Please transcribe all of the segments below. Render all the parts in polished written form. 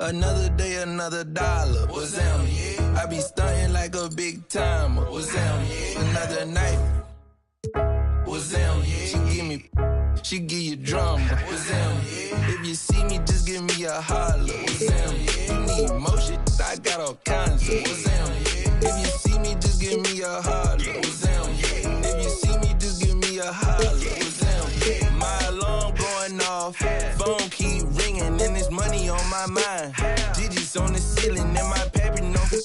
Another day, another dollar. What's them? Yeah. I be stunting like a big timer. What's them? Yeah. Another night. What's them? Yeah. She give you drama. What's them? Yeah. If you see me, just give me a holler. What's them? Yeah. You need motion? I got all kinds of. What's them? Yeah. If you see me, just give me a holler. What's them? Yeah. If you see me, just give me a holler. What's them? Yeah. My alarm going off. Phone keep ringing and there's money on my mind. Digits on the ceiling and my pappy know for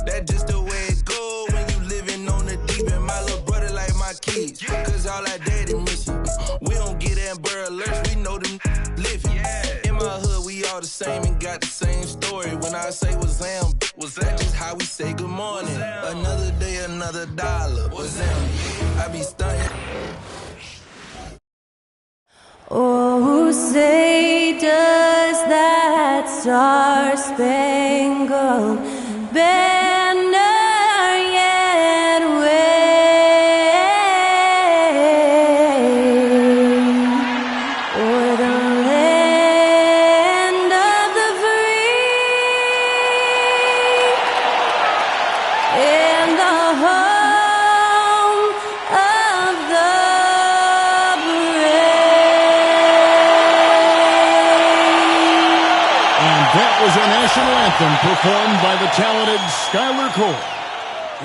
that just the way it go when you living on the deep end. My little brother like my kids, cause all our daddy miss it. We don't get Amber alerts, we know them living. In my hood, we all the same and got the same story. When I say what's them, was that just how we say good morning? Another day, another dollar. What's them? I be stunning. Oh, say does that star-spangled banner yet wave o'er the land of the free and the home of the That was our national anthem performed by the talented Skylar Cole.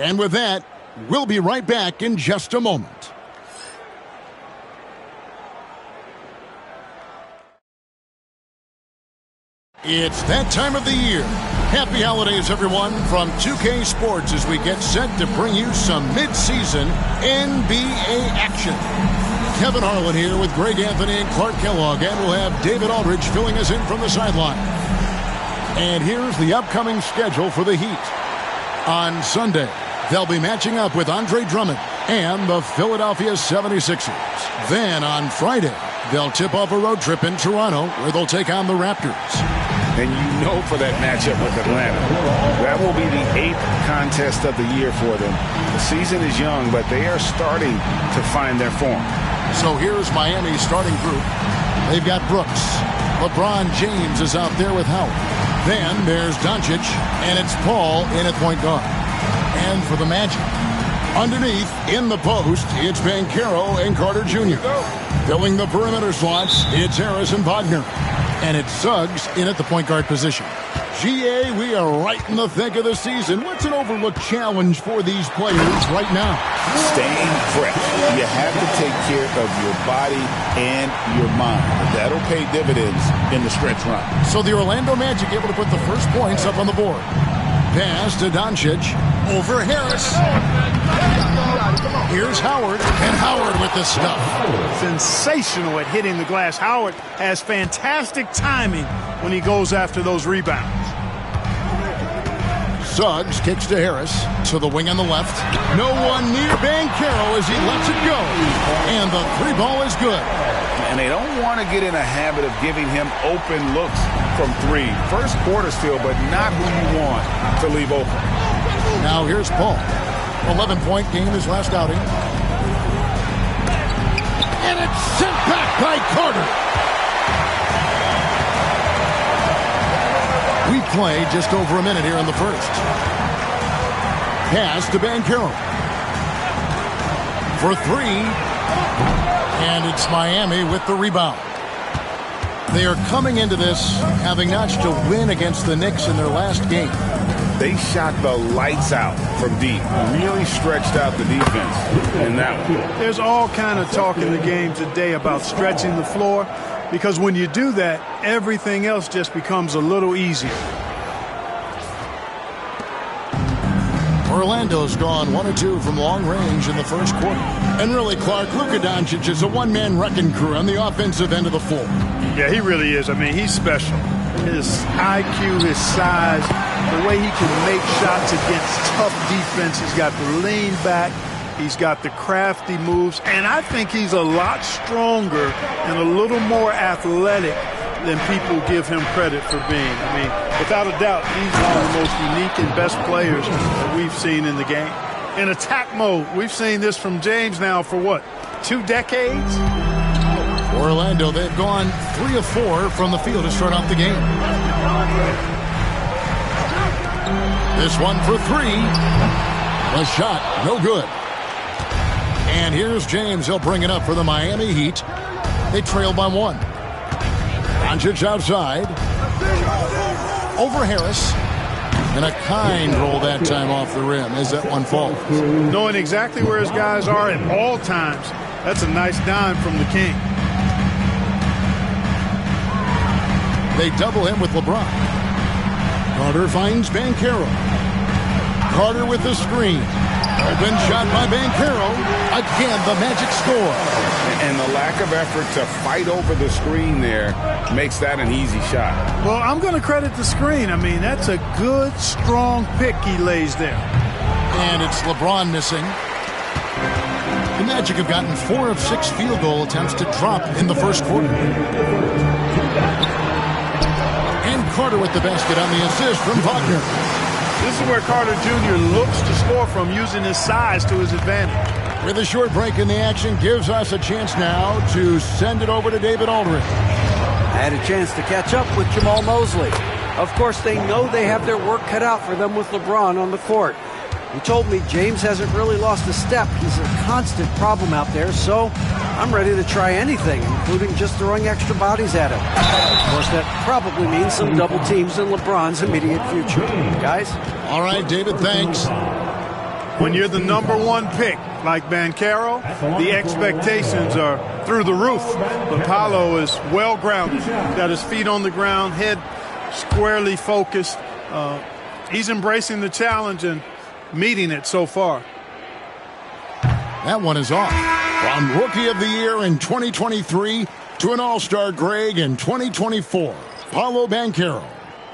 And with that, we'll be right back in just a moment. It's that time of the year. Happy holidays, everyone, from 2K Sports as we get set to bring you some mid-season NBA action. Kevin Harlan here with Greg Anthony and Clark Kellogg, and we'll have David Aldridge filling us in from the sideline. And here's the upcoming schedule for the Heat. On Sunday, they'll be matching up with Andre Drummond and the Philadelphia 76ers. Then on Friday, they'll tip off a road trip in Toronto where they'll take on the Raptors. And you know for that matchup with Atlanta, that will be the 8th contest of the year for them. The season is young, but they are starting to find their form. So here's Miami's starting group. They've got Brooks. LeBron James is out there with Howard. Then there's Doncic, and it's Paul in at point guard. And for the Magic, underneath, in the post, it's Banchero and Carter Jr. Filling the perimeter slots, it's Harris and Wagner. And it's Suggs in at the point guard position. GA, we are right in the thick of the season. What's an overlooked challenge for these players right now? Staying fresh. You have to take care of your body and your mind. That'll pay dividends in the stretch run. So the Orlando Magic able to put the first points up on the board. Pass to Doncic. Over Harris. Here's Howard. And Howard with the stuff. Sensational at hitting the glass. Howard has fantastic timing when he goes after those rebounds. Suggs kicks to Harris. To the wing on the left. No one near Banchero as he lets it go. And the three ball is good. And they don't want to get in a habit of giving him open looks from three. First quarter still, but not who you want to leave open. Now here's Paul. 11-point game his last outing. And it's sent back by Carter. We play just over a minute here in the first. Pass to Banchero. For three. And it's Miami with the rebound. They are coming into this having notched a win against the Knicks in their last game. They shot the lights out from deep. Really stretched out the defense in that one. There's all kind of talk in the game today about stretching the floor, because when you do that, everything else just becomes a little easier. Orlando's gone 1 of 2 from long range in the first quarter. And really, Clark, Luka Doncic is a one-man wrecking crew on the offensive end of the floor. Yeah, he really is. I mean, he's special. His IQ, his size, the way he can make shots against tough defense. He's got the lean back. He's got the crafty moves. And I think he's a lot stronger and a little more athletic than people give him credit for being. I mean, without a doubt, he's one of the most unique and best players that we've seen in the game. In attack mode, we've seen this from James now for what, 2 decades? Orlando, they've gone 3 of 4 from the field to start off the game. This one for 3. A shot, no good. And here's James. He'll bring it up for the Miami Heat. They trail by 1. Doncic outside. Over Harris. And a kind roll that time off the rim as that one falls. Knowing exactly where his guys are at all times. That's a nice dime from the King. They double him with LeBron. Carter finds Banchero. Carter with the screen. Open shot by Banchero. Again, the Magic score. And the lack of effort to fight over the screen there makes that an easy shot. Well, I'm going to credit the screen. I mean, that's a good, strong pick he lays there. And it's LeBron missing. The Magic have gotten 4 of 6 field goal attempts to drop in the first quarter. And Carter with the basket on the assist from Wagner. This is where Carter Jr. looks to score from, using his size to his advantage. With a short break in the action, gives us a chance now to send it over to David Aldridge. I had a chance to catch up with Jamal Mosley. Of course, they know they have their work cut out for them with LeBron on the court. He told me James hasn't really lost a step. He's a constant problem out there, so I'm ready to try anything, including just throwing extra bodies at him. Of course, that probably means some double teams in LeBron's immediate future. Guys? All right, David, thanks. When you're the #1 pick, like Banchero, the expectations are through the roof. But Paolo is well-grounded. Got his feet on the ground, head squarely focused. He's embracing the challenge and meeting it so far. That one is off. From Rookie of the Year in 2023 to an All-Star Greg in 2024, Paolo Banchero.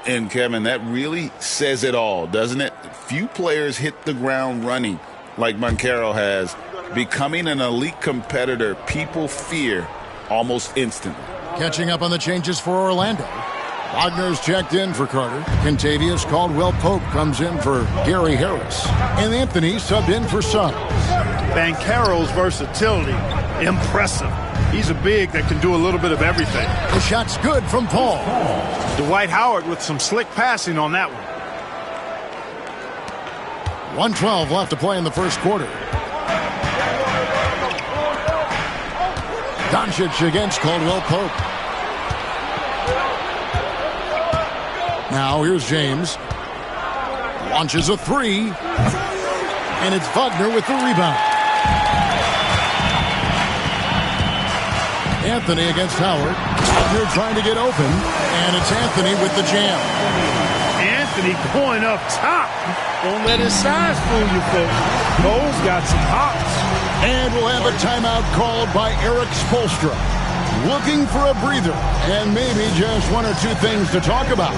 And, Kevin, that really says it all, doesn't it? Few players hit the ground running like Banchero has. Becoming an elite competitor, people fear almost instantly. Catching up on the changes for Orlando. Wagner's checked in for Carter. Kentavious Caldwell-Pope comes in for Gary Harris. And Anthony subbed in for Suggs. Banchero's versatility, impressive. He's a big that can do a little bit of everything. The shot's good from Paul. Dwight Howard with some slick passing on that one. 1:12 left to play in the first quarter. Doncic against Caldwell-Pope. Now here's James. Launches a 3. And it's Wagner with the rebound. Anthony against Howard. Wagner trying to get open. And it's Anthony with the jam. Anthony going up top. Don't let his size fool you, folks. Cole's got some hops. And we'll have a timeout called by Eric Spoelstra. Looking for a breather and maybe just 1 or 2 things to talk about.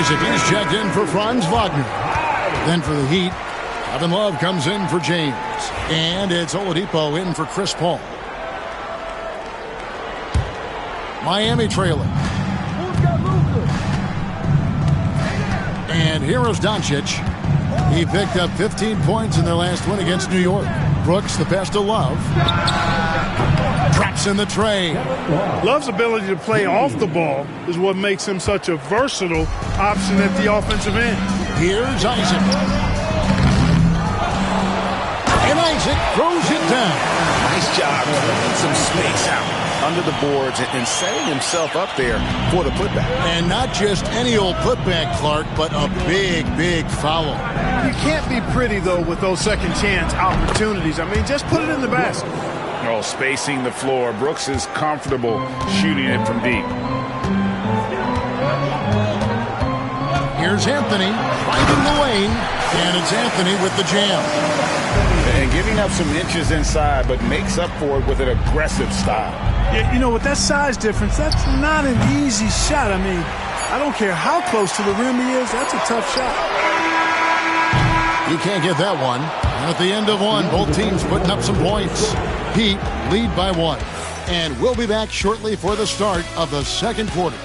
He's checked in for Franz Wagner. Then for the Heat, Kevin Love comes in for James. And it's Oladipo in for Chris Paul. Miami trailing. And here is Doncic. He picked up 15 points in their last win against New York. Brooks, the best of Love. Drops in the tray. Love's ability to play off the ball is what makes him such a versatile option at the offensive end. Here's Isaac. And Isaac throws it down. Nice job clearing some space out under the boards and setting himself up there for the putback. And not just any old putback, Clark, but a big, big foul. You can't be pretty, though, with those second chance opportunities. I mean, just put it in the basket. Oh, spacing the floor. Brooks is comfortable shooting it from deep. Here's Anthony finding the lane, and it's Anthony with the jam. And giving up some inches inside, but makes up for it with an aggressive style. Yeah, you know, with that size difference, that's not an easy shot. I mean, I don't care how close to the rim he is. That's a tough shot. He can't get that one. At the end of one, both teams putting up some points. Heat lead by 1. And we'll be back shortly for the start of the second quarter.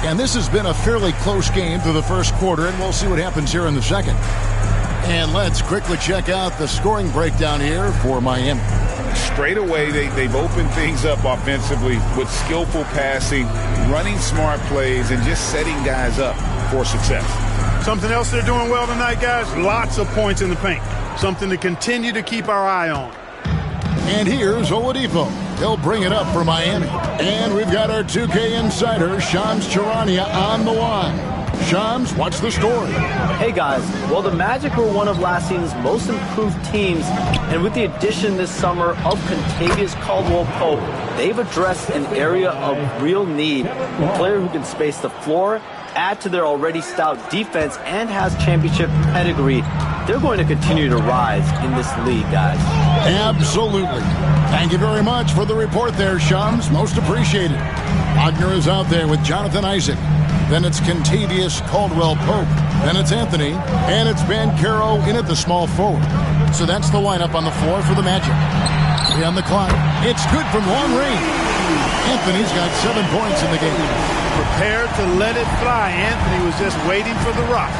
And this has been a fairly close game through the first quarter, and we'll see what happens here in the second. And let's quickly check out the scoring breakdown here for Miami. Straight away, they've opened things up offensively with skillful passing, running smart plays, and just setting guys up for success. Something else they're doing well tonight, guys, lots of points in the paint. Something to continue to keep our eye on. And here's Oladipo. He'll bring it up for Miami. And we've got our 2K insider, Shams Charania, on the line. Shams, what's the story? Hey guys, well the Magic were one of last season's most improved teams, and with the addition this summer of Kentavious Caldwell-Pope, they've addressed an area of real need. A player who can space the floor, add to their already stout defense, and has championship pedigree. They're going to continue to rise in this league, guys. Absolutely. Thank you very much for the report there, Shams. Most appreciated. Wagner is out there with Jonathan Isaac. Then it's Kentavious Caldwell-Pope. Then it's Anthony. And it's Banchero in at the small forward. So that's the lineup on the floor for the Magic. 3 on the clock. It's good from long range. Anthony's got 7 points in the game. Prepared to let it fly. Anthony was just waiting for the rock.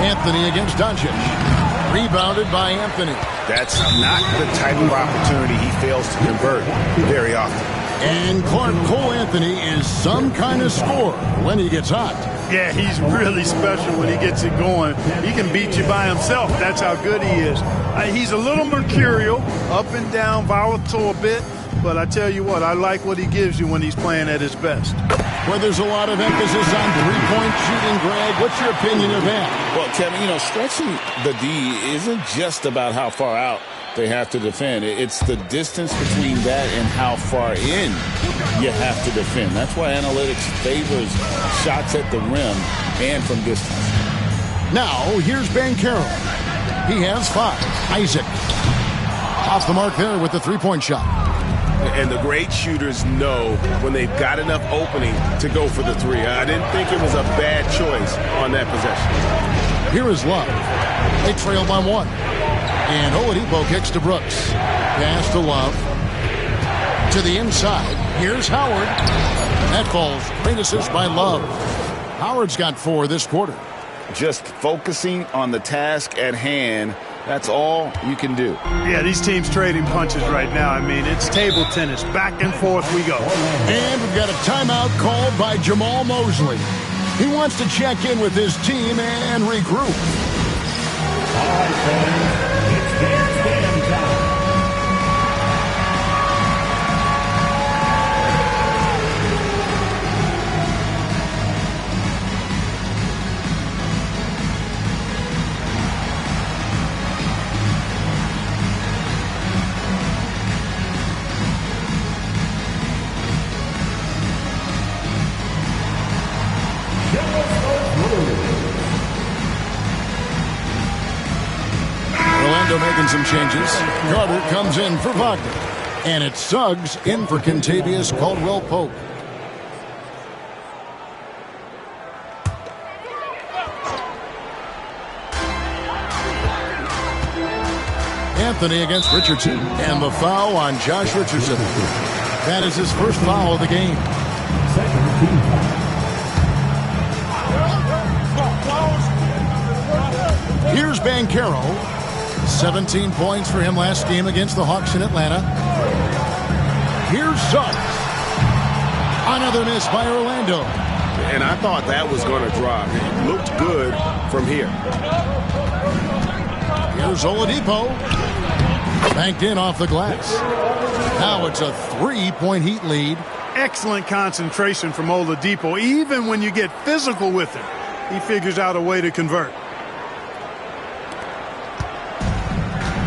Anthony against Doncic. Rebounded by Anthony. That's not the type of opportunity he fails to convert very often. And Clark Cole Anthony is some kind of scorer when he gets hot. Yeah, he's really special when he gets it going. He can beat you by himself. That's how good he is. He's a little mercurial, up and down, volatile a bit. But I tell you what, I like what he gives you when he's playing at his best. Where there's a lot of emphasis on three-point shooting, Greg. What's your opinion of that? Well, Kevin, stretching the D isn't just about how far out they have to defend. It's the distance between that and how far in you have to defend. That's why analytics favors shots at the rim and from distance. Now, here's Banchero. He has 5. Isaac off the mark there with the three-point shot. And the great shooters know when they've got enough opening to go for the 3. I didn't think it was a bad choice on that possession. Here is Love. They trail by 1. And Oladipo kicks to Brooks. Pass to Love. To the inside. Here's Howard. That falls. Great assist by Love. Howard's got 4 this quarter. Just focusing on the task at hand. That's all you can do. Yeah, these teams trading punches right now. I mean, it's table tennis. Back and forth we go. And we've got a timeout called by Jamal Mosley. He wants to check in with his team and regroup. All right, fans, it's game time. Orlando making some changes. Carter comes in for Wagner. And it's Suggs in for Kentavious Caldwell-Pope. Anthony against Richardson. And the foul on Josh Richardson. That is his first foul of the game. Here's Banchero. 17 points for him last game against the Hawks in Atlanta. Here's Suggs. Another miss by Orlando. And I thought that was going to drop. It looked good from here. Here's Oladipo. Banked in off the glass. Now it's a 3-point Heat lead. Excellent concentration from Oladipo, even when you get physical with him. he figures out a way to convert.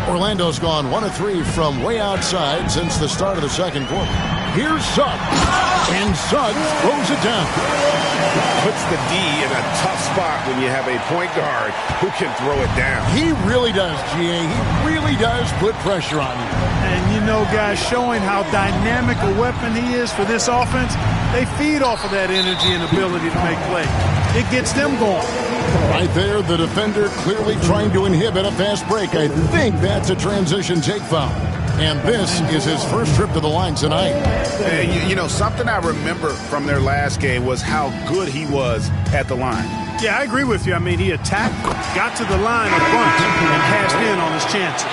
Orlando's gone 1 of 3 from way outside since the start of the second quarter. Here's Suggs, and Suggs throws it down. Puts the D in a tough spot when you have a point guard who can throw it down. He really does, GA. He really does put pressure on you. And you know, guys, showing how dynamic a weapon he is for this offense, they feed off of that energy and ability to make plays. It gets them going. Right there, the defender clearly trying to inhibit a fast break. I think that's a transition take foul. And this is his first trip to the line tonight. You know, something I remember from their last game was how good he was at the line. Yeah, I agree with you. I mean, he attacked, got to the line a bunch, and cashed in on his chances.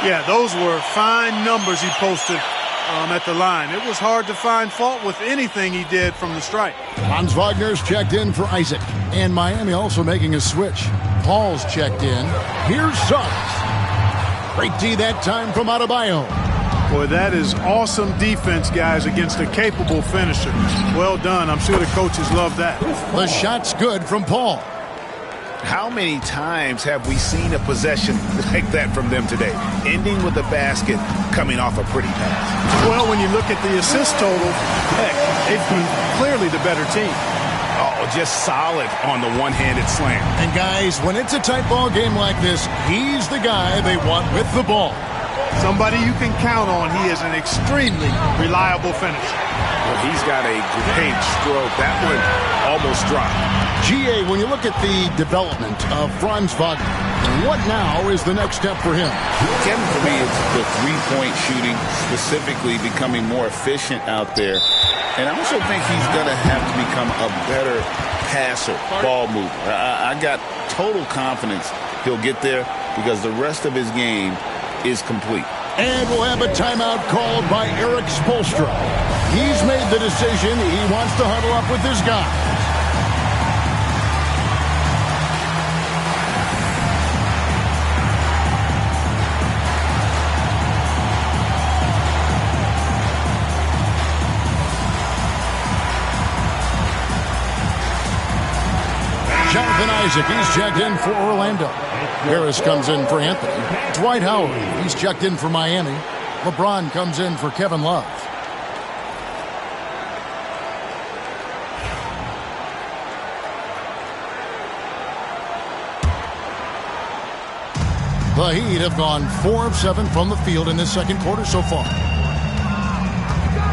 Yeah, those were fine numbers he posted at the line. It was hard to find fault with anything he did from the stripe. Franz Wagner's checked in for Isaac. And Miami also making a switch. Paul's checked in. Here's Suggs. Great D that time from Adebayo. Boy, that is awesome defense, guys, against a capable finisher. Well done. I'm sure the coaches love that. The shot's good from Paul. How many times have we seen a possession like that from them today, ending with a basket coming off a pretty pass? Well, when you look at the assist total, heck, they've been clearly the better team. Oh, just solid on the one-handed slam. And guys, when it's a tight ball game like this, he's the guy they want with the ball. Somebody you can count on. He is an extremely reliable finisher. Well, he's got a great stroke. That one almost dropped. GA, when you look at the development of Franz Wagner, what now is the next step for him? Kevin, for me, it's the three-point shooting, specifically becoming more efficient out there. And I also think he's going to have to become a better passer, ball mover. I got total confidence he'll get there because the rest of his game is complete. And we'll have a timeout called by Eric Spoelstra. He's made the decision. He wants to huddle up with his guys. Jonathan Isaac, he's checked in for Orlando. Harris comes in for Anthony. Dwight Howard, he's checked in for Miami. LeBron comes in for Kevin Love. The Heat have gone 4 of 7 from the field in this second quarter so far.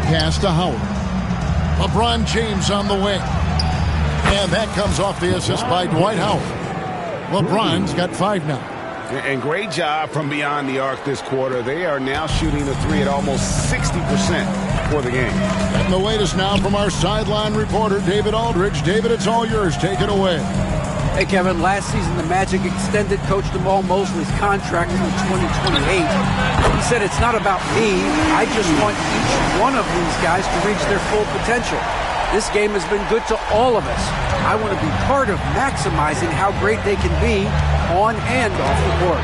Pass to Howard. LeBron James on the wing. And that comes off the assist by Dwight Howard. LeBron's got 5 now. And great job from beyond the arc this quarter. They are now shooting the three at almost 60% for the game. And the latest now from our sideline reporter, David Aldridge. David, it's all yours. Take it away. Hey, Kevin, last season the Magic extended Coach Jamal Mosley's contract through 2028. He said, it's not about me. I just want each one of these guys to reach their full potential. This game has been good to all of us. I want to be part of maximizing how great they can be on and off the court.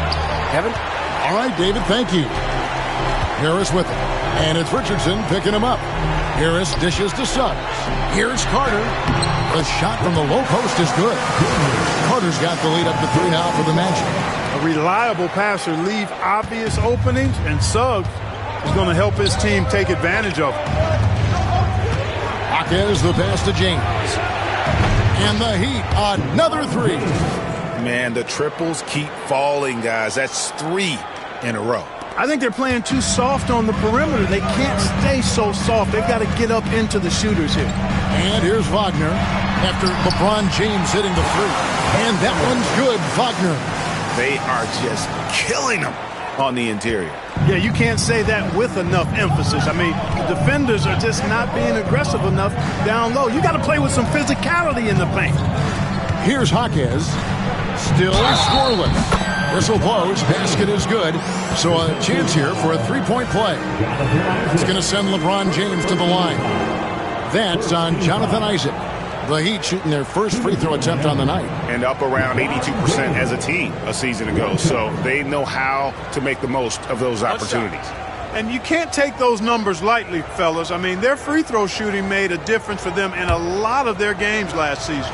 Kevin? All right, David, thank you. Harris with it. And it's Richardson picking him up. Harris dishes to Suggs. Here's Carter. The shot from the low post is good. Carter's got the lead up to 3 now for the Magic. A reliable passer leave obvious openings, and Suggs is going to help his team take advantage of it. Is the pass to James. And the Heat, another 3. Man, the triples keep falling, guys. That's 3 in a row. I think they're playing too soft on the perimeter. They can't stay so soft. They've got to get up into the shooters here. And here's Wagner after LeBron James hitting the 3. And that one's good, Wagner. They are just killing them on the interior. Yeah, you can't say that with enough emphasis. I mean, the defenders are just not being aggressive enough down low. You got to play with some physicality in the paint. Here's Jaquez, still scoreless. Whistle blows, basket is good. So a chance here for a 3-point play. It's going to send LeBron James to the line. That's on Jonathan Isaac. The Heat shooting their first free throw attempt on the night. And up around 82% as a team a season ago. So they know how to make the most of those opportunities. And you can't take those numbers lightly, fellas. I mean, their free throw shooting made a difference for them in a lot of their games last season.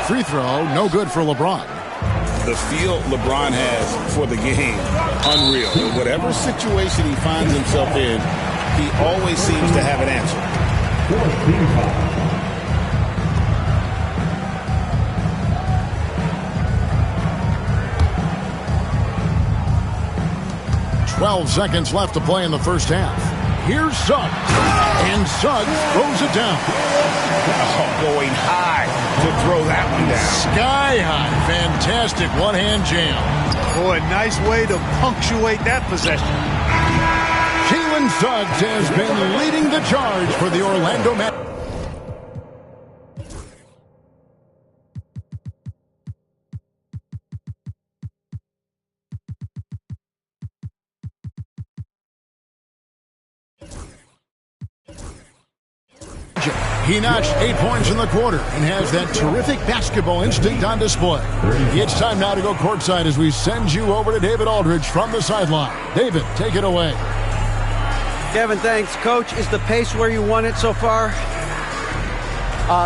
Free throw, no good for LeBron. The feel LeBron has for the game, unreal. In whatever situation he finds himself in, he always seems to have an answer. 12 seconds left to play in the first half. Here's Suggs. And Suggs throws it down. Oh, going high to throw that one down. Sky high. Fantastic one-hand jam. Boy, nice way to punctuate that possession. Jalen Suggs has been leading the charge for the Orlando Magic. 'He notched 8 points in the quarter and has that terrific basketball instinct on display. It's time now to go courtside as we send you over to David Aldridge from the sideline. David, take it away. Kevin, thanks. Coach, is the pace where you want it so far?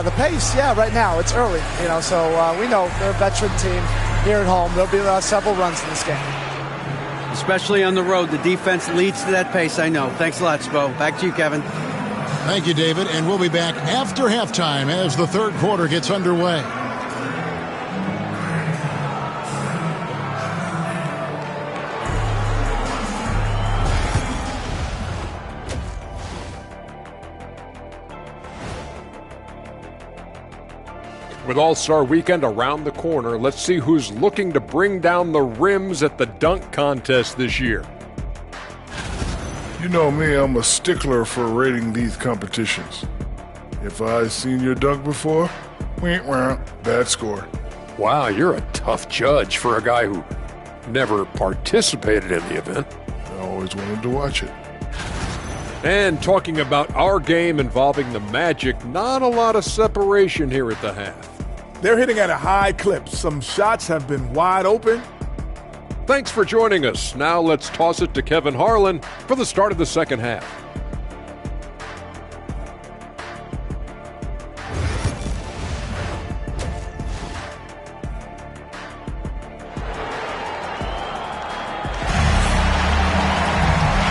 The pace, yeah, right now. It's early, so we know they're a veteran team here at home. There'll be several runs in this game. Especially on the road, the defense leads to that pace, I know. Thanks a lot, Spo. Back to you, Kevin. Thank you, David, and we'll be back after halftime as the third quarter gets underway. With All-Star Weekend around the corner, let's see who's looking to bring down the rims at the dunk contest this year. You know me, I'm a stickler for rating these competitions. If I've seen your dunk before, bad score. Wow, you're a tough judge for a guy who never participated in the event. I always wanted to watch it. And talking about our game involving the Magic, not a lot of separation here at the half. They're hitting at a high clip. Some shots have been wide open. Thanks for joining us. Now let's toss it to Kevin Harlan for the start of the second half.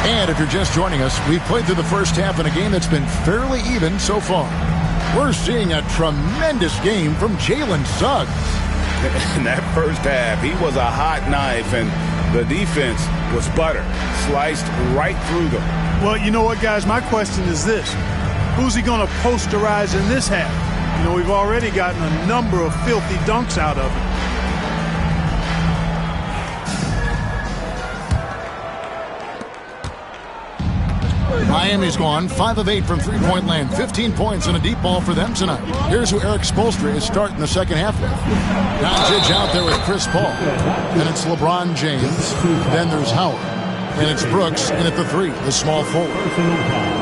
And if you're just joining us, we've played through the first half in a game that's been fairly even so far. We're seeing a tremendous game from Jalen Suggs. In that first half, he was a hot knife, and the defense was butter, sliced right through them. Well, you know what, guys? My question is this. Who's he going to posterize in this half? We've already gotten a number of filthy dunks out of him. Miami's gone 5 of 8 from three-point land, 15 points and a deep ball for them tonight. Here's who Eric Spoelstra is starting the second half with. Doncic out there with Chris Paul. Then it's LeBron James. Then there's Howard. And it's Brooks in at the 3, the small forward.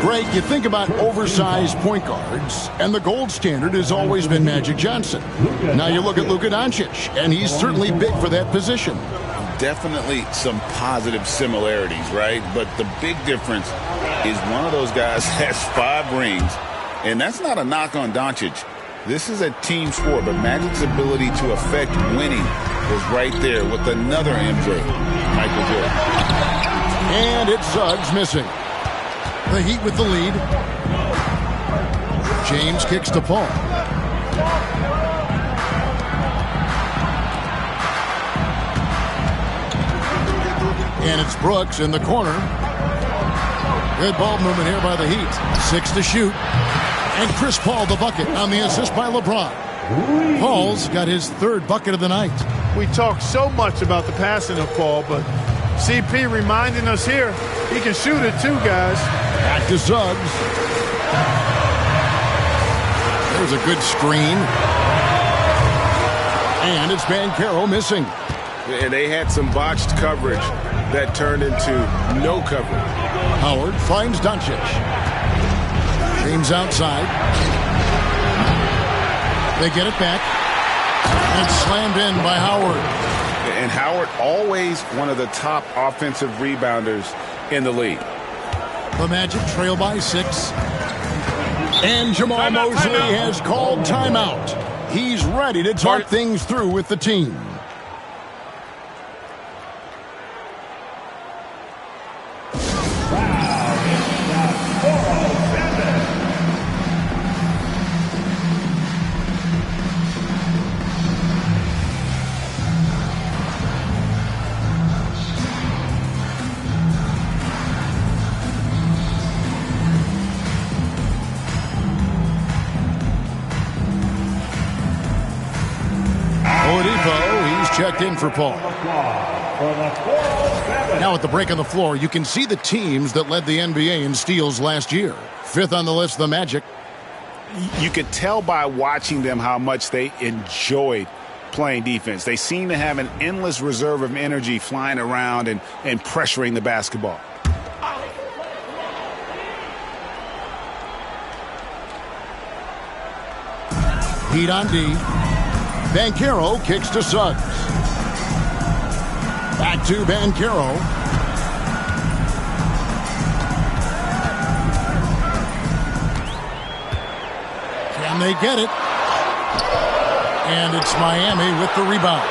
Greg, you think about oversized point guards, and the gold standard has always been Magic Johnson. Now you look at Luka Doncic, and he's certainly big for that position. Definitely some positive similarities, right? But the big difference is one of those guys has 5 rings, and that's not a knock on Doncic. This is a team sport, but Magic's ability to affect winning is right there with another MJ, Michael Jordan. And it's Suggs missing. The Heat with the lead. James kicks to Paul. And it's Brooks in the corner. Good ball movement here by the Heat. 6 to shoot. And Chris Paul the bucket on the assist by LeBron. Paul's got his 3rd bucket of the night. We talk so much about the passing of Paul, but CP reminding us here, he can shoot it too, guys. Back to Suggs. There's a good screen. And it's Banchero missing. And they had some botched coverage that turned into no coverage. Howard finds Doncic. James outside. They get it back. And it's slammed in by Howard. And Howard always one of the top offensive rebounders in the league. The Magic trail by 6. And Jamal Mosley has called timeout. He's ready to talk things through with the team. Checked in for Paul. Now at the break on the floor, you can see the teams that led the NBA in steals last year. Fifth on the list, the Magic. You could tell by watching them how much they enjoyed playing defense. They seem to have an endless reserve of energy flying around and pressuring the basketball. Heat on D. Banchero kicks to Suggs. Back to Banchero. Can they get it? And it's Miami with the rebound.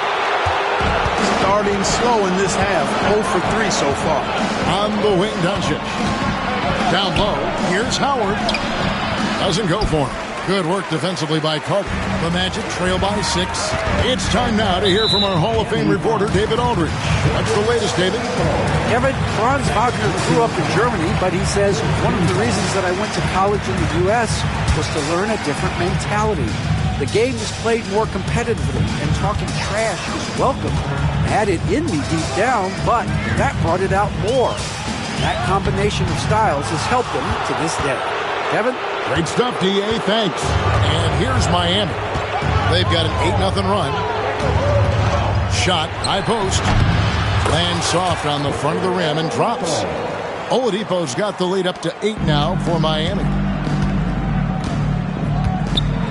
Starting slow in this half. 0 for 3 so far. On the wing, Doncic. Down low. Here's Howard. Doesn't go for him. Good work defensively by Carter. The Magic trail by 6. It's time now to hear from our Hall of Fame reporter, David Aldridge. What's the latest, David? Kevin, Franz Wagner grew up in Germany, but he says one of the reasons that I went to college in the U.S. was to learn a different mentality. The game is played more competitively, and talking trash is welcome. I had it in me deep down, but that brought it out more. That combination of styles has helped him to this day. Kevin? Great stuff, D.A. Thanks. And here's Miami. They've got an 8-0 run. Shot, high post. Lands soft on the front of the rim and drops. Oladipo's got the lead up to 8 now for Miami.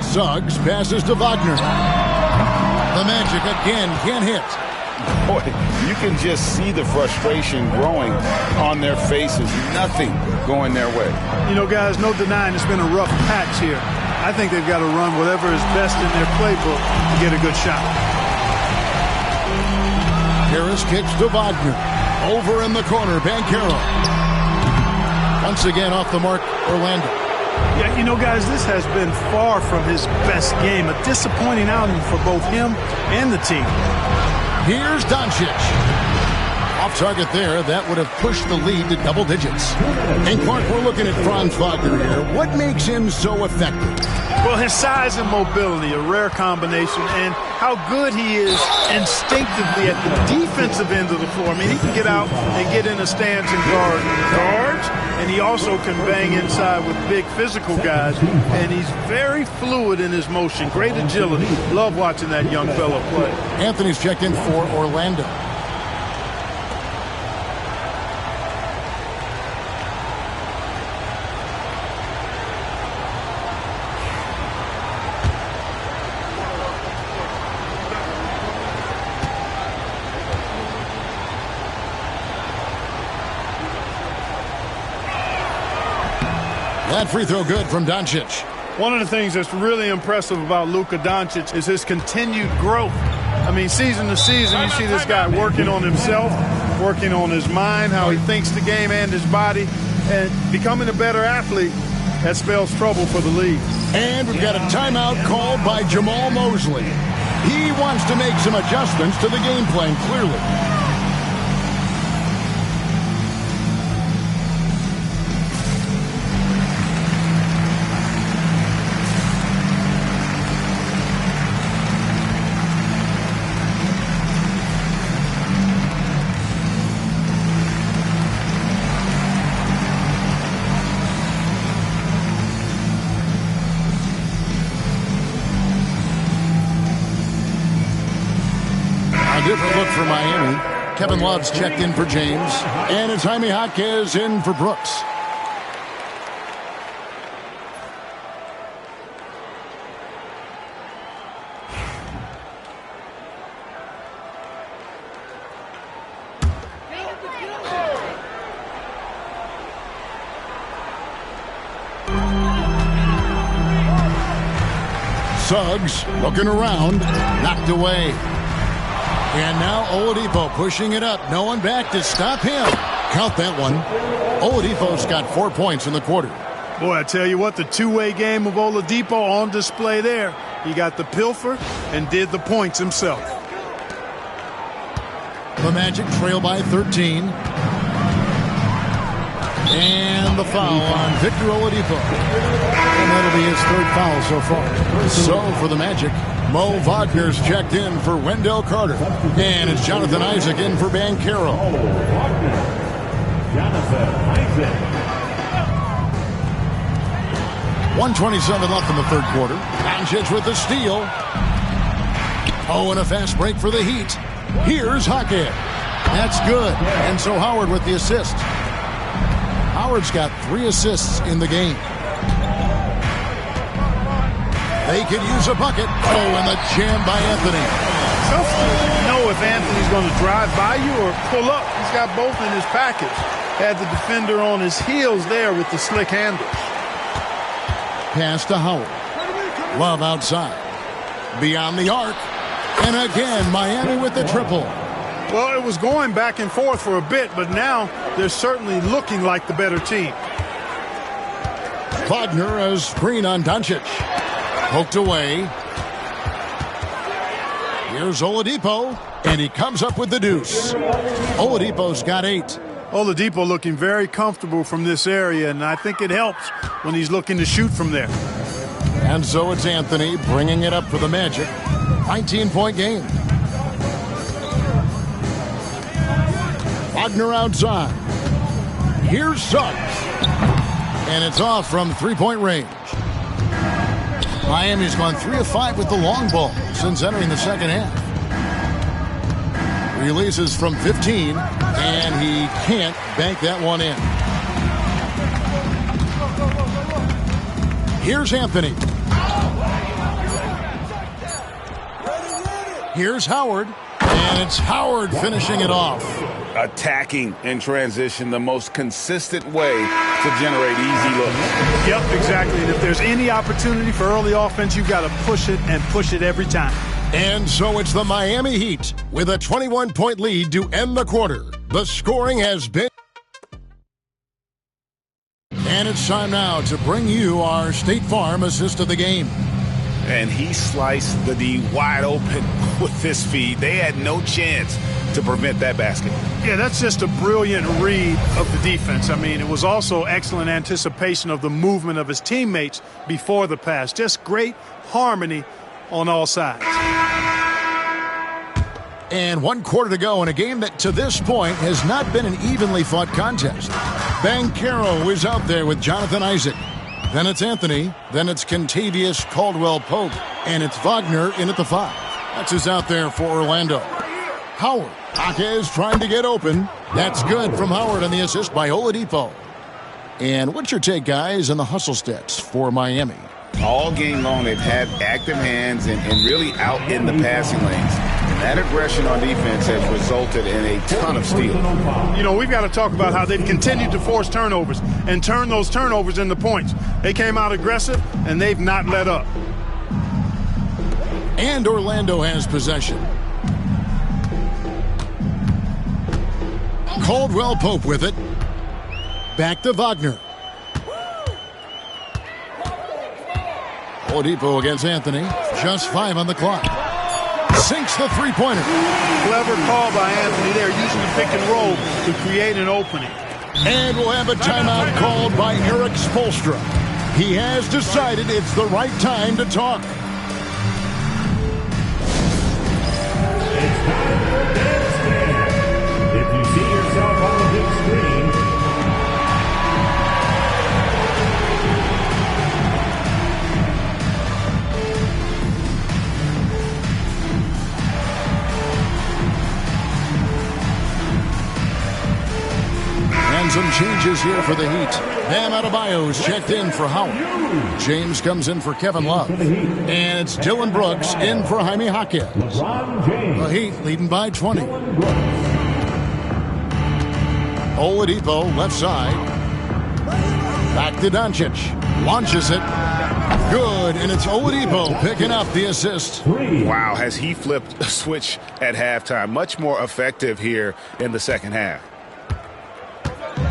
Suggs passes to Wagner. The Magic again can't hit. Boy, you can just see the frustration growing on their faces. Nothing going their way. You know, guys, no denying it's been a rough patch here. I think they've got to run whatever is best in their playbook to get a good shot. Harris kicks to Wagner. Over in the corner, Banchero. Once again off the mark, Orlando. Yeah, you know, guys, this has been far from his best game. A disappointing outing for both him and the team. Here's Doncic. Off target there. That would have pushed the lead to double digits. And Clark, we're looking at Franz Wagner here. What makes him so effective? Well, his size and mobility, a rare combination, and how good he is instinctively at the defensive end of the floor. I mean, he can get out and get in the stance and guard guards, and he also can bang inside with big physical guys, and he's very fluid in his motion. Great agility. Love watching that young fellow play. Anthony's checked in for Orlando. That free throw good from Doncic. One of the things that's really impressive about Luka Doncic is his continued growth. I mean, season to season, you see this guy working on himself, working on his mind, how he thinks the game and his body, and becoming a better athlete. That spells trouble for the league. And we've got a timeout called by Jamal Mosley. He wants to make some adjustments to the game plan, clearly. Different look for Miami. Kevin Love's checked in for James. And it's Jaime Jaquez in for Brooks. Suggs looking around, knocked away. And now Oladipo pushing it up. No one back to stop him. Count that one. Oladipo's got 4 points in the quarter. Boy, I tell you what, the two-way game of Oladipo on display there. He got the pilfer and did the points himself. The Magic trail by 13. And the foul on Victor Oladipo. And that'll be his third foul so far. So for the Magic, Mo Wagner's checked in for Wendell Carter. And it's Jonathan Isaac in for Banchero. Jonathan Isaac. 1:27 left in the third quarter. Doncic with the steal. Oh, and a fast break for the Heat. Here's Hackett. That's good. And so Howard with the assist. Howard's got 3 assists in the game. They could use a bucket. Oh, and the jam by Anthony. Tough to know if Anthony's going to drive by you or pull up. He's got both in his package. Had the defender on his heels there with the slick handles. Pass to Howard. Love outside. Beyond the arc. And again, Miami with the triple. Well, it was going back and forth for a bit, but now they're certainly looking like the better team. Wagner a screen on Doncic. Poked away. Here's Oladipo, and he comes up with the deuce. Oladipo's got 8. Oladipo looking very comfortable from this area, and I think it helps when he's looking to shoot from there. And so it's Anthony bringing it up for the Magic. 19-point game. Wagner outside. Here's Suggs. And it's off from three-point range. Miami's gone 3 of 5 with the long ball since entering the second half. Releases from 15, and he can't bank that one in. Here's Anthony. Here's Howard, and it's Howard finishing it off. Attacking in transition, the most consistent way to generate easy looks. Yep, exactly. And if there's any opportunity for early offense, you've got to push it and push it every time. And so it's the Miami Heat with a 21-point lead to end the quarter. The scoring has been... And it's time now to bring you our State Farm assist of the game. And he sliced the D wide open with this feed. They had no chance to prevent that basket. Yeah, that's just a brilliant read of the defense. I mean, it was also excellent anticipation of the movement of his teammates before the pass. Just great harmony on all sides. And 1 quarter to go in a game that to this point has not been an evenly fought contest. Banchero is out there with Jonathan Isaac. Then it's Anthony. Then it's Kentavious Caldwell-Pope. And it's Wagner in at the 5. That's who's out there for Orlando. Howard. Ake is trying to get open. That's good from Howard on the assist by Oladipo. And what's your take, guys, on the hustle stats for Miami? All game long, they've had active hands and really out in the passing lanes. And that aggression on defense has resulted in a ton of steals. You know, we've got to talk about how they've continued to force turnovers and turn those turnovers into points. They came out aggressive, and they've not let up. And Orlando has possession. Caldwell-Pope with it. Back to Wagner. Oladipo against Anthony. Just 5 on the clock. Sinks the three-pointer. Clever call by Anthony there, using the pick and roll to create an opening. And we'll have a timeout called by Eric Spoelstra. He has decided it's the right time to talk. It's time for Dance Cam. If you see yourself on the big screen, and some changes here for the Heat. Bam Adebayo's checked in for Howard. James comes in for Kevin Love. And it's Dylan Brooks in for Jaime Jaquez. The Heat leading by 20. Oladipo left side. Back to Doncic. Launches it. Good, and it's Oladipo picking up the assist. Wow, has he flipped a switch at halftime. Much more effective here in the second half.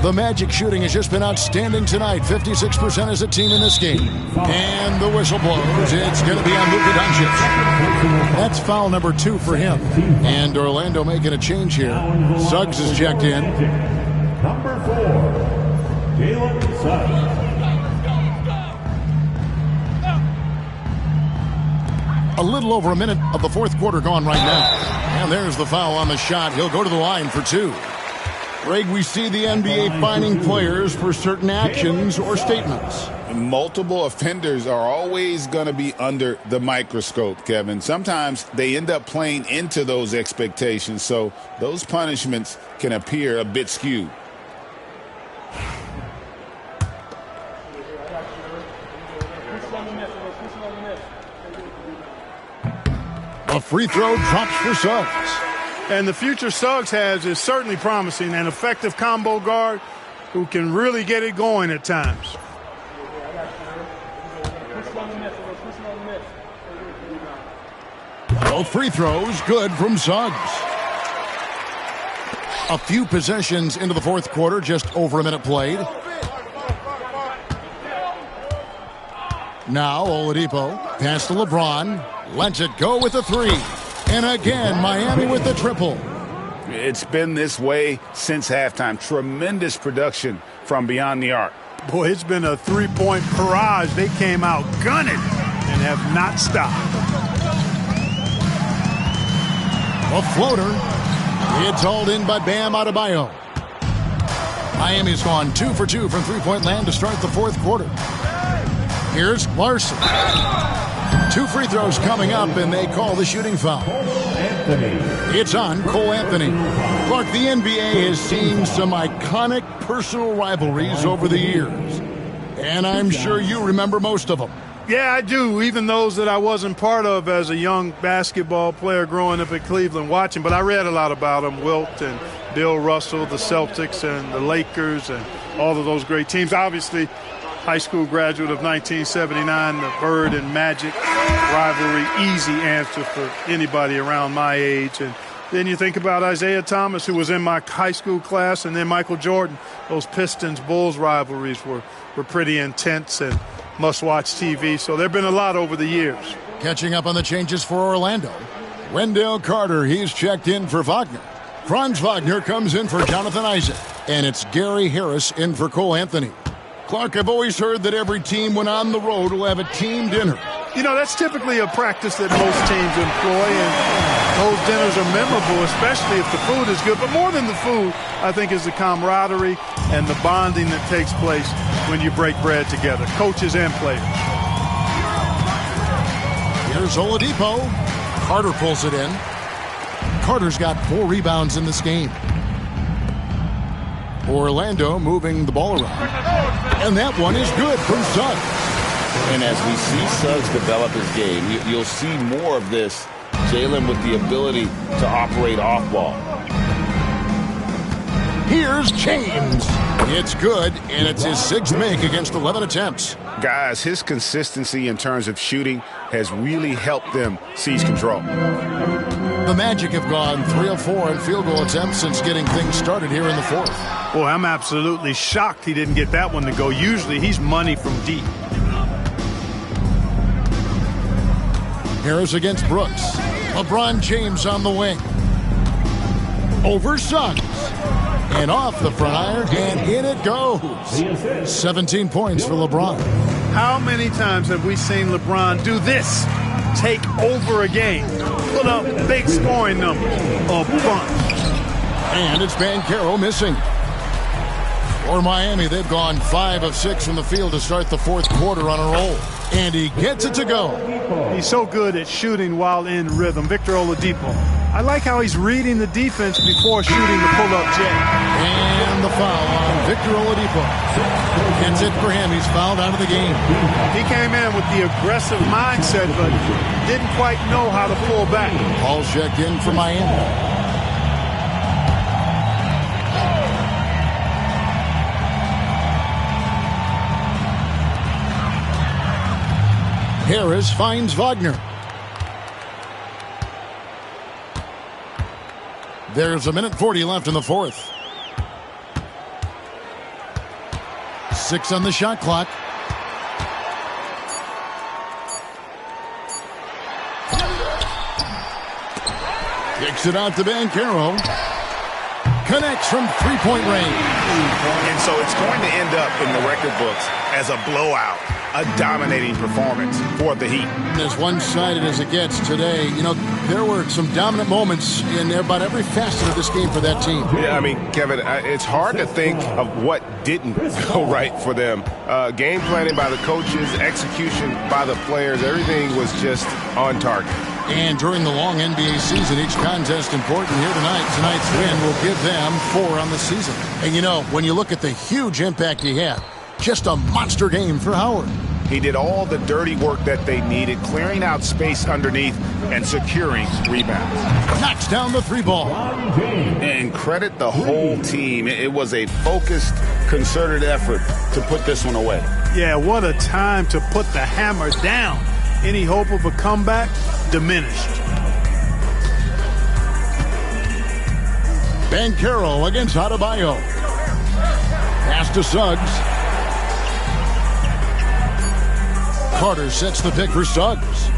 The Magic shooting has just been outstanding tonight. 56% as a team in this game. And the whistle blows. It's going to be on Luka Doncic. That's foul number 2 for him. And Orlando making a change here. Suggs is checked in. Number 4, Jalen Suggs. A little over a minute of the fourth quarter gone right now. And there's the foul on the shot. He'll go to the line for 2. Greg, we see the NBA fining players for certain actions or statements. Multiple offenders are always going to be under the microscope, Kevin. Sometimes they end up playing into those expectations, so those punishments can appear a bit skewed. A free throw drops for Suggs. And the future Suggs has is certainly promising, an effective combo guard who can really get it going at times. Both free throws good from Suggs. A few possessions into the fourth quarter, just over a minute played. Now Oladipo, pass to LeBron, lets it go with the 3. And again, Miami with the triple. It's been this way since halftime. Tremendous production from beyond the arc. Boy, it's been a three-point barrage. They came out gunning and have not stopped. A floater. It's hauled in by Bam Adebayo. Miami's gone 2 for 2 from three-point land to start the fourth quarter. Here's Larson. 2 free throws coming up, and they call the shooting foul. It's on Cole Anthony. Clark, the NBA has seen some iconic personal rivalries over the years, and I'm sure you remember most of them. Yeah, I do, even those that I wasn't part of as a young basketball player growing up in Cleveland watching, but I read a lot about them, Wilt and Bill Russell, the Celtics and the Lakers and all of those great teams. Obviously, high school graduate of 1979, the Bird and Magic rivalry, easy answer for anybody around my age. And then you think about Isaiah Thomas, who was in my high school class, and then Michael Jordan. Those Pistons-Bulls rivalries were pretty intense and must-watch TV. So there have been a lot over the years. Catching up on the changes for Orlando. Wendell Carter, he's checked in for Wagner. Franz Wagner comes in for Jonathan Isaac. And it's Gary Harris in for Cole Anthony. Clark, I've always heard that every team when on the road will have a team dinner. You know, that's typically a practice that most teams employ, and those dinners are memorable, especially if the food is good. But more than the food, I think, is the camaraderie and the bonding that takes place when you break bread together, coaches and players. Here's Oladipo. Carter pulls it in. Carter's got 4 rebounds in this game. Orlando moving the ball around. And that one is good from Suggs. And as we see Suggs develop his game, you'll see more of this. Jalen with the ability to operate off ball. Here's James. It's good, and it's his 6th make against 11 attempts. Guys, his consistency in terms of shooting has really helped them seize control. The Magic have gone 3 of 4 in field goal attempts since getting things started here in the fourth. Boy, I'm absolutely shocked he didn't get that one to go. Usually he's money from deep. Harris against Brooks. LeBron James on the wing. Over Suggs. And off the front iron, and in it goes. 17 points for LeBron. How many times have we seen LeBron do this? Take over a game. Put up big scoring numbers. A bunch. And it's Banchero missing. For Miami, they've gone 5 of 6 from the field to start the fourth quarter on a roll. And he gets it to go. He's so good at shooting while in rhythm. Victor Oladipo. I like how he's reading the defense before shooting the pull-up J. And the foul on Victor Oladipo. That's it for him. He's fouled out of the game. He came in with the aggressive mindset, but didn't quite know how to pull back. Paul checked in for Miami. Harris finds Wagner. There's 1:40 left in the fourth. 6 on the shot clock. Kicks it out to Banchero. Connects from three-point range. And so it's going to end up in the record books as a blowout, a dominating performance for the Heat. As one-sided as it gets today, you know, there were some dominant moments in about every facet of this game for that team. Yeah, I mean, Kevin, it's hard to think of what didn't go right for them. Game planning by the coaches, execution by the players, everything was just on target. And during the long NBA season, each contest important here tonight. Tonight's win will give them 4 on the season. And you know, when you look at the huge impact he had, just a monster game for Howard. He did all the dirty work that they needed, clearing out space underneath and securing rebounds. Knocks down the three ball. And credit the whole team. It was a focused, concerted effort to put this one away. Yeah, what a time to put the hammer down. Any hope of a comeback diminished. Banchero against Adebayo. Pass to Suggs. Carter sets the pick for Suggs.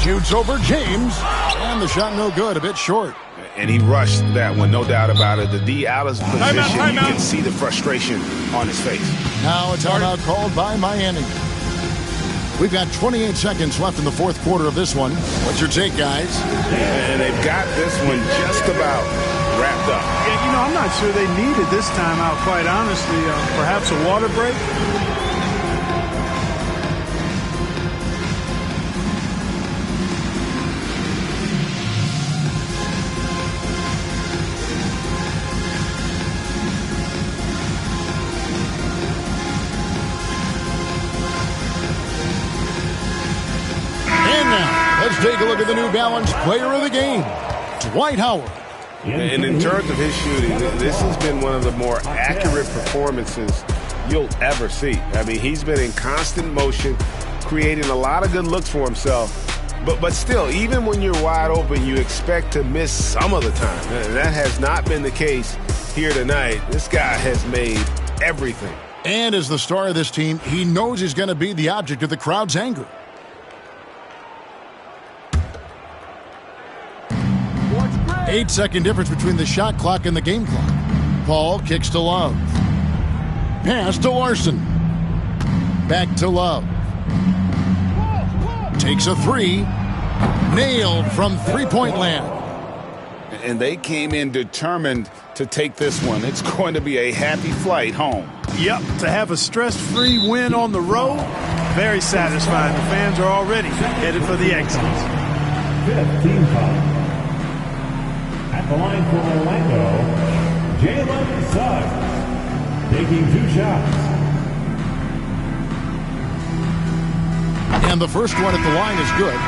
Shoots over James. And the shot no good, a bit short. And he rushed that one, no doubt about it. The D out of position, you can see the frustration on his face. Now a timeout called by Miami. We've got 28 seconds left in the fourth quarter of this one. What's your take, guys? And they've got this one just about wrapped up. Yeah, you know, I'm not sure they needed this timeout, quite honestly. Perhaps a water break? Let's take a look at the New Balance player of the game, Dwight Howard. And in terms of his shooting, this has been one of the more accurate performances you'll ever see. I mean, he's been in constant motion, creating a lot of good looks for himself. But still, even when you're wide open, you expect to miss some of the time. And that has not been the case here tonight. This guy has made everything. And as the star of this team, he knows he's going to be the object of the crowd's anger. Eight-second difference between the shot clock and the game clock. Paul kicks to Love. Pass to Larson. Back to Love. Takes a three. Nailed from three-point land. And they came in determined to take this one. It's going to be a happy flight home. Yep, to have a stress-free win on the road, very satisfying. The fans are already headed for the exits. Fifth team foul. At the line for Orlando, Jalen Suggs, taking 2 shots. And the first one at the line is good.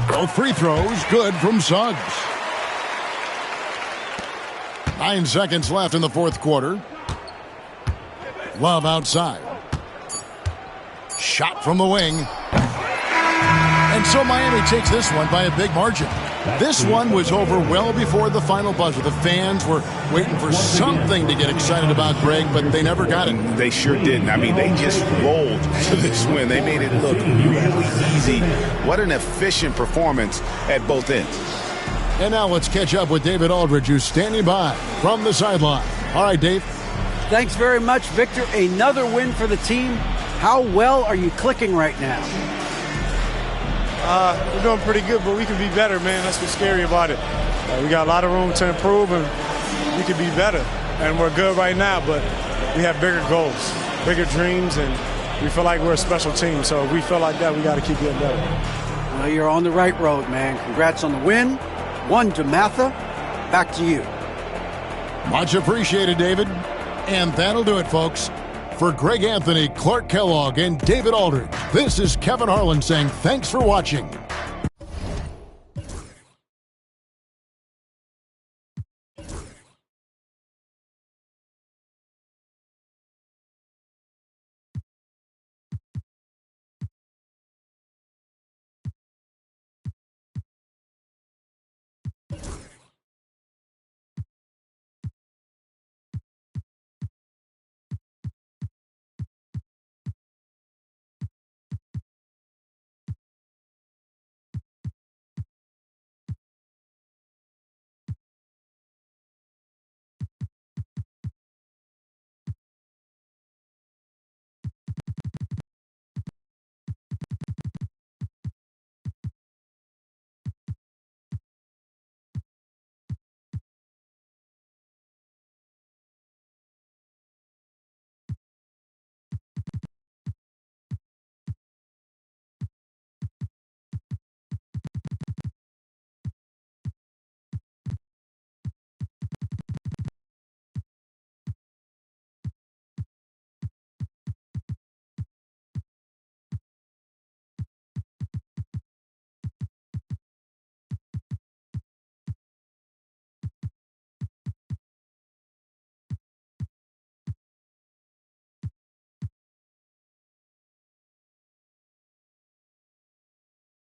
Both free throws good from Suggs. 9 seconds left in the fourth quarter. Love outside. Shot from the wing. And so Miami takes this one by a big margin. This one was over well before the final buzzer. The fans were waiting for something to get excited about, Greg, but they never got it. They sure didn't. I mean, they just rolled to this win. They made it look really easy. What an efficient performance at both ends. And now let's catch up with David Aldridge, who's standing by from the sideline. All right, Dave. Thanks very much, Victor. Another win for the team. How well are you clicking right now? We're doing pretty good, but we can be better, man. That's what's scary about it. We got a lot of room to improve, and we can be better. And we're good right now, but we have bigger goals, bigger dreams, and we feel like we're a special team. So if we feel like that, we got to keep getting better. Well, you're on the right road, man. Congrats on the win. 1 to Matha. Back to you. Much appreciated, David. And that'll do it, folks. For Greg Anthony, Clark Kellogg, and David Aldridge, this is Kevin Harlan saying thanks for watching.